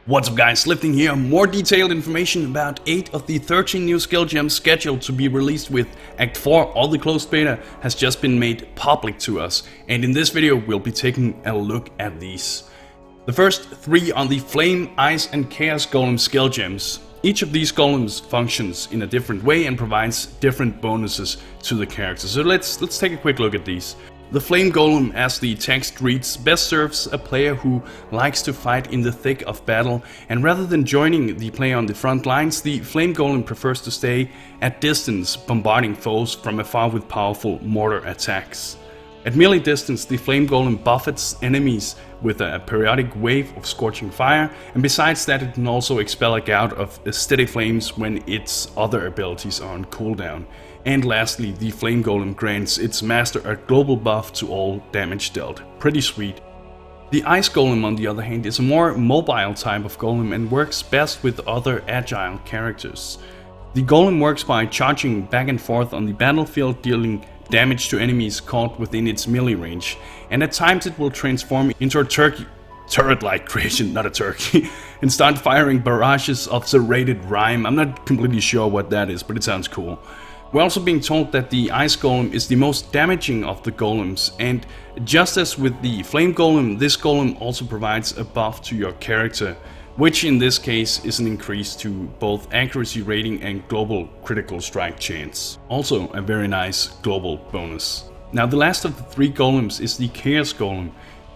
What's up guys, Lifting here. More detailed information about 8 of the 13 new skill gems scheduled to be released with Act 4. All the closed beta has just been made public to us, and in this video we'll be taking a look at these. The first 3 are the Flame, Ice and Chaos Golem skill gems. Each of these golems functions in a different way and provides different bonuses to the character. So let's take a quick look at these. The Flame Golem, as the text reads, best serves a player who likes to fight in the thick of battle, and rather than joining the player on the front lines, the Flame Golem prefers to stay at distance, bombarding foes from afar with powerful mortar attacks. At melee distance, the Flame Golem buffets enemies with a periodic wave of scorching fire, and besides that it can also expel a gout of steady flames when its other abilities are on cooldown. And lastly, the Flame Golem grants its master a global buff to all damage dealt. Pretty sweet. The Ice Golem, on the other hand, is a more mobile type of golem and works best with other agile characters. The golem works by charging back and forth on the battlefield, dealing damage to enemies caught within its melee range, and at times it will transform into a turret-like creation, not a turkey, and start firing barrages of serrated rime. I'm not completely sure what that is, but it sounds cool. We're also being told that the Ice Golem is the most damaging of the golems, and just as with the Flame Golem, this golem also provides a buff to your character, which in this case is an increase to both accuracy rating and global critical strike chance. Also a very nice global bonus. Now the last of the 3 golems is the Chaos Golem,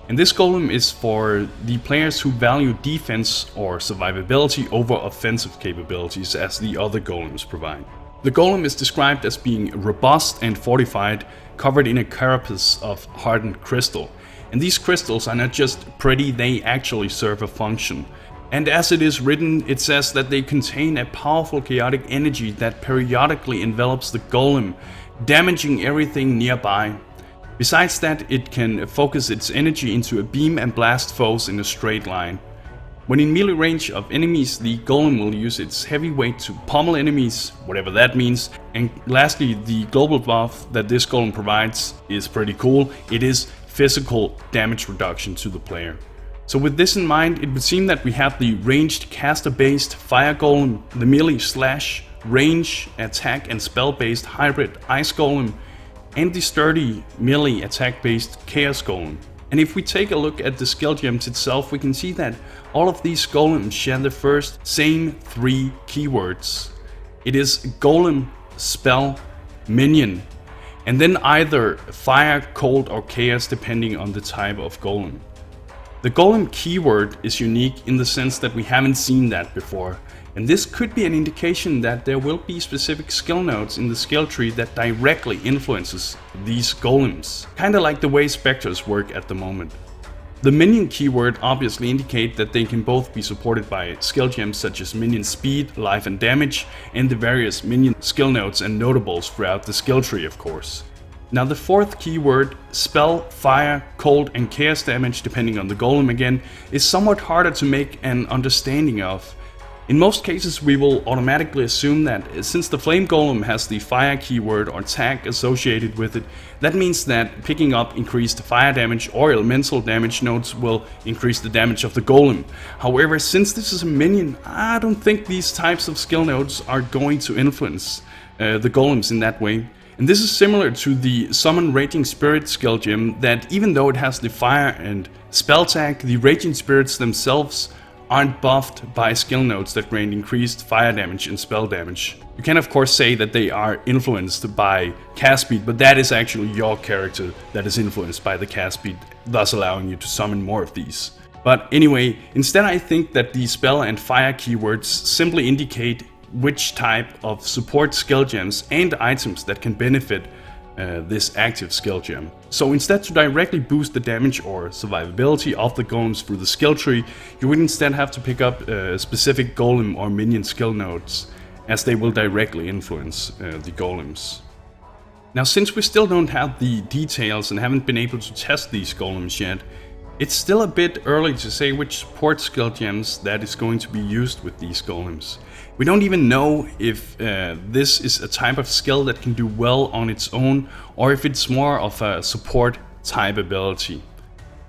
and this golem is for the players who value defense or survivability over offensive capabilities as the other golems provide. The golem is described as being robust and fortified, covered in a carapace of hardened crystal. And these crystals are not just pretty, they actually serve a function. And as it is written, it says that they contain a powerful chaotic energy that periodically envelops the golem, damaging everything nearby. Besides that, it can focus its energy into a beam and blast foes in a straight line. When in melee range of enemies, the golem will use its heavy weight to pummel enemies, whatever that means. And lastly, the global buff that this golem provides is pretty cool. It is physical damage reduction to the player. So with this in mind, it would seem that we have the ranged caster-based Fire Golem, the melee slash, range, attack and spell-based hybrid Ice Golem, and the sturdy melee attack-based Chaos Golem. And if we take a look at the skill gems itself, we can see that all of these golems share the same 3 keywords. It is golem, spell, minion, and then either fire, cold or chaos depending on the type of golem. The golem keyword is unique in the sense that we haven't seen that before, and this could be an indication that there will be specific skill nodes in the skill tree that directly influences these golems, kinda like the way specters work at the moment. The minion keyword obviously indicate that they can both be supported by skill gems such as minion speed, life and damage, and the various minion skill nodes and notables throughout the skill tree of course. Now the 4th keyword, spell, fire, cold and chaos damage depending on the golem again, is somewhat harder to make an understanding of. In most cases we will automatically assume that since the Flame Golem has the fire keyword or tag associated with it, that means that picking up increased fire damage or elemental damage nodes will increase the damage of the golem. However, since this is a minion, I don't think these types of skill nodes are going to influence the golems in that way. And this is similar to the Summon Raging Spirit skill gem, that even though it has the fire and spell tag, the Raging Spirits themselves aren't buffed by skill nodes that grant increased fire damage and spell damage. You can of course say that they are influenced by cast speed, but that is actually your character that is influenced by the cast speed, thus allowing you to summon more of these. But anyway, instead I think that the spell and fire keywords simply indicate which type of support skill gems and items that can benefit this active skill gem. So instead to directly boost the damage or survivability of the golems through the skill tree, you would instead have to pick up specific golem or minion skill nodes, as they will directly influence the golems. Now since we still don't have the details and haven't been able to test these golems yet, it's still a bit early to say which support skill gems that is going to be used with these golems. We don't even know if this is a type of skill that can do well on its own, or if it's more of a support type ability.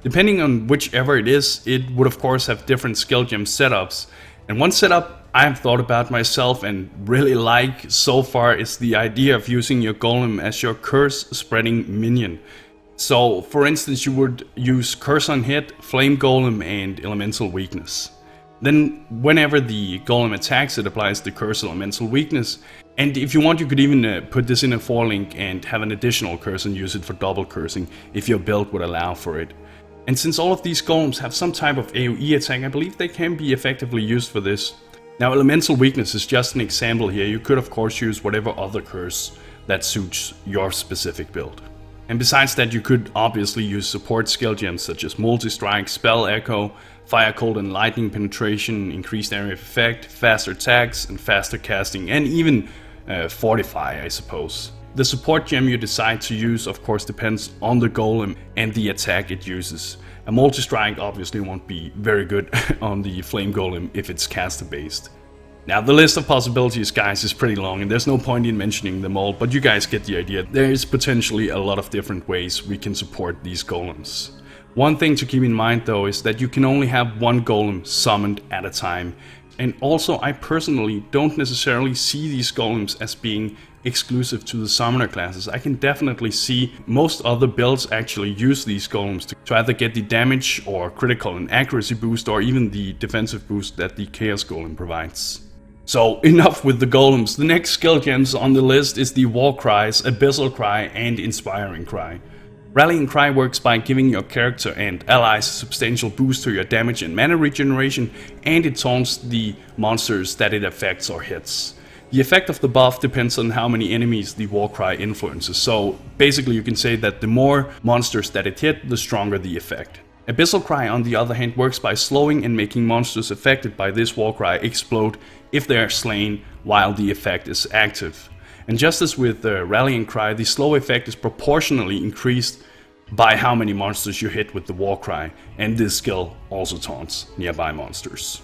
Depending on whichever it is, it would of course have different skill gem setups. And one setup I have thought about myself and really like so far is the idea of using your Golem as your curse spreading minion. So for instance, you would use Curse on Hit, Flame Golem and Elemental Weakness. Then whenever the Golem attacks, it applies the Curse Elemental Weakness. And if you want, you could even put this in a 4-link and have an additional curse and use it for double cursing if your build would allow for it. And since all of these Golems have some type of AoE attack, I believe they can be effectively used for this. Now Elemental Weakness is just an example here. You could of course use whatever other curse that suits your specific build. And besides that, you could obviously use support skill gems such as Multi-Strike, Spell Echo, Fire, Cold and Lightning Penetration, Increased Area of Effect, Faster Attacks and Faster Casting, and even Fortify, I suppose. The support gem you decide to use of course depends on the Golem and the attack it uses. A Multi-Strike obviously won't be very good on the Flame Golem if it's caster based. Now the list of possibilities, guys, is pretty long and there's no point in mentioning them all, but you guys get the idea. There is potentially a lot of different ways we can support these Golems. One thing to keep in mind though is that you can only have one Golem summoned at a time. And also I personally don't necessarily see these Golems as being exclusive to the summoner classes. I can definitely see most other builds actually use these Golems to either get the damage or critical and accuracy boost or even the defensive boost that the Chaos Golem provides. So enough with the Golems. The next skill gems on the list is the War Cries, Abyssal Cry and Inspiring Cry. Rallying Cry works by giving your character and allies a substantial boost to your damage and mana regeneration, and it taunts the monsters that it affects or hits. The effect of the buff depends on how many enemies the War Cry influences, so basically you can say that the more monsters that it hit, the stronger the effect. Abyssal Cry on the other hand works by slowing and making monsters affected by this War Cry explode if they are slain while the effect is active. And just as with the Rallying Cry, the slow effect is proportionally increased by how many monsters you hit with the War Cry, and this skill also taunts nearby monsters.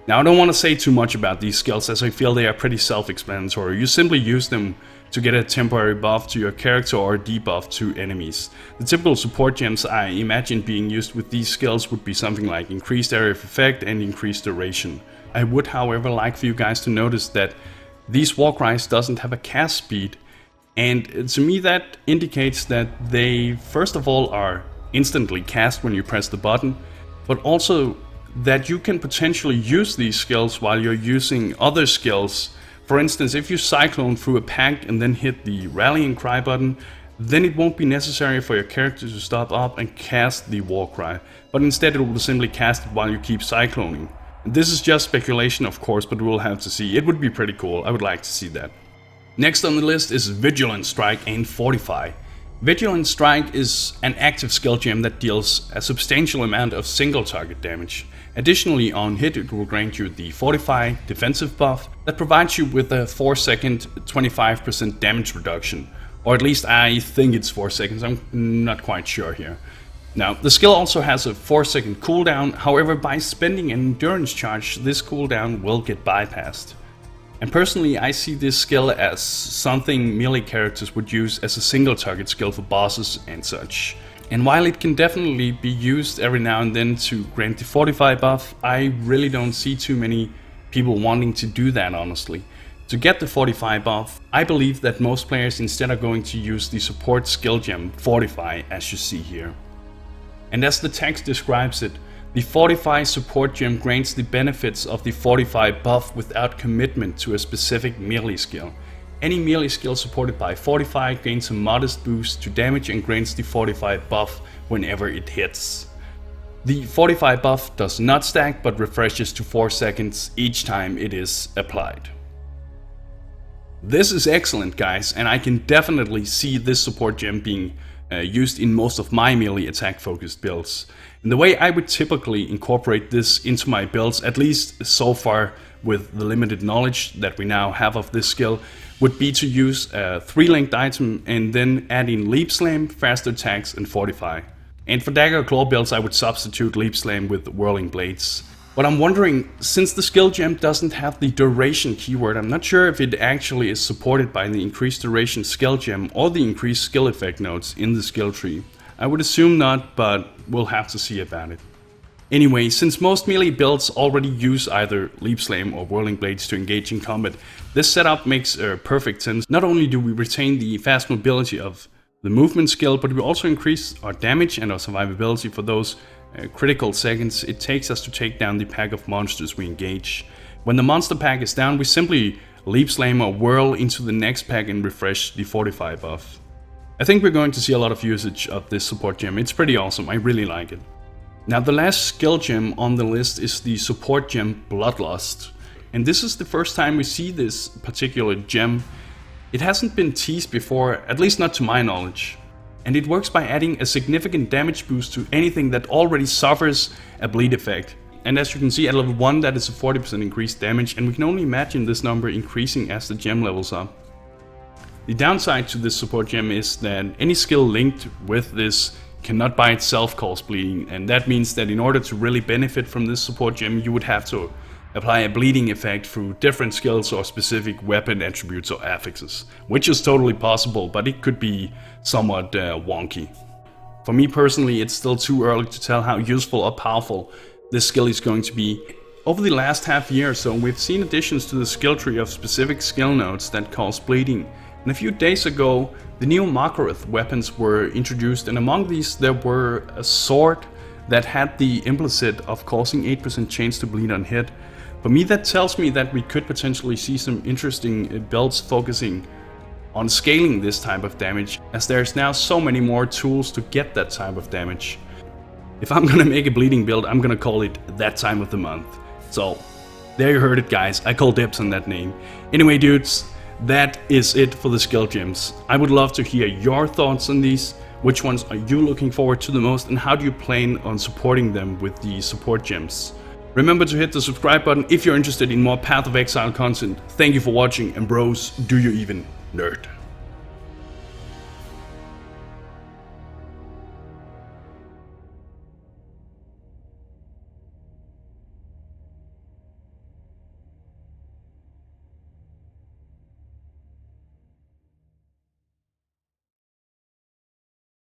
Now I don't want to say too much about these skills as I feel they are pretty self-explanatory. You simply use them to get a temporary buff to your character or a debuff to enemies. The typical support gems I imagine being used with these skills would be something like Increased Area of Effect and Increased Duration. I would however like for you guys to notice that these War Cries doesn't have a cast speed, and to me that indicates that they first of all are instantly cast when you press the button, but also that you can potentially use these skills while you're using other skills. For instance, if you cyclone through a pack and then hit the Rallying Cry button, then it won't be necessary for your character to stop up and cast the War Cry, but instead it will simply cast it while you keep cycloning. This is just speculation of course, but we'll have to see. It would be pretty cool, I would like to see that. Next on the list is Vigilant Strike and Fortify. Vigilant Strike is an active skill gem that deals a substantial amount of single target damage. Additionally, on hit it will grant you the Fortify defensive buff that provides you with a 4-second 25% damage reduction. Or at least I think it's 4 seconds, I'm not quite sure here. Now, the skill also has a 4-second cooldown, however by spending an endurance charge this cooldown will get bypassed. And personally I see this skill as something melee characters would use as a single target skill for bosses and such. And while it can definitely be used every now and then to grant the Fortify buff, I really don't see too many people wanting to do that honestly. To get the Fortify buff, I believe that most players instead are going to use the support skill gem Fortify as you see here. And as the text describes it, the Fortify support gem grants the benefits of the Fortify buff without commitment to a specific melee skill. Any melee skill supported by Fortify gains a modest boost to damage and grants the Fortify buff whenever it hits. The Fortify buff does not stack but refreshes to 4 seconds each time it is applied. This is excellent guys, and I can definitely see this support gem being used in most of my melee attack focused builds. And the way I would typically incorporate this into my builds, at least so far with the limited knowledge that we now have of this skill, would be to use a 3-linked item and then add in Leap Slam, Faster Attacks and Fortify. And for Dagger Claw builds I would substitute Leap Slam with Whirling Blades. But I'm wondering, since the skill gem doesn't have the duration keyword, I'm not sure if it actually is supported by the increased duration skill gem or the increased skill effect nodes in the skill tree. I would assume not, but we'll have to see about it. Anyway, since most melee builds already use either Leap Slam or Whirling Blades to engage in combat, this setup makes perfect sense. Not only do we retain the fast mobility of the movement skill, but we also increase our damage and our survivability for those critical seconds it takes us to take down the pack of monsters we engage. When the monster pack is down, we simply Leap Slam or Whirl into the next pack and refresh the Fortify buff. I think we're going to see a lot of usage of this support gem. It's pretty awesome, I really like it. Now the last skill gem on the list is the support gem Bloodlust. And this is the first time we see this particular gem. It hasn't been teased before, at least not to my knowledge. And it works by adding a significant damage boost to anything that already suffers a bleed effect. And as you can see, at level 1 that is a 40% increased damage, and we can only imagine this number increasing as the gem levels up. The downside to this support gem is that any skill linked with this cannot by itself cause bleeding, and that means that in order to really benefit from this support gem, you would have to apply a bleeding effect through different skills or specific weapon attributes or affixes, which is totally possible, but it could be somewhat wonky. For me personally, it's still too early to tell how useful or powerful this skill is going to be. Over the last half year or so, we've seen additions to the skill tree of specific skill nodes that cause bleeding. And a few days ago, the new Makareth weapons were introduced, and among these there were a sword that had the implicit of causing 8% chance to bleed on hit. For me, that tells me that we could potentially see some interesting builds focusing on scaling this type of damage, as there's now so many more tools to get that type of damage. If I'm gonna make a bleeding build, I'm gonna call it that time of the month. So, there you heard it guys, I call dibs on that name. Anyway dudes, that is it for the skill gems. I would love to hear your thoughts on these. Which ones are you looking forward to the most, and how do you plan on supporting them with the support gems? Remember to hit the subscribe button if you're interested in more Path of Exile content. Thank you for watching, and bros, do you even nerd?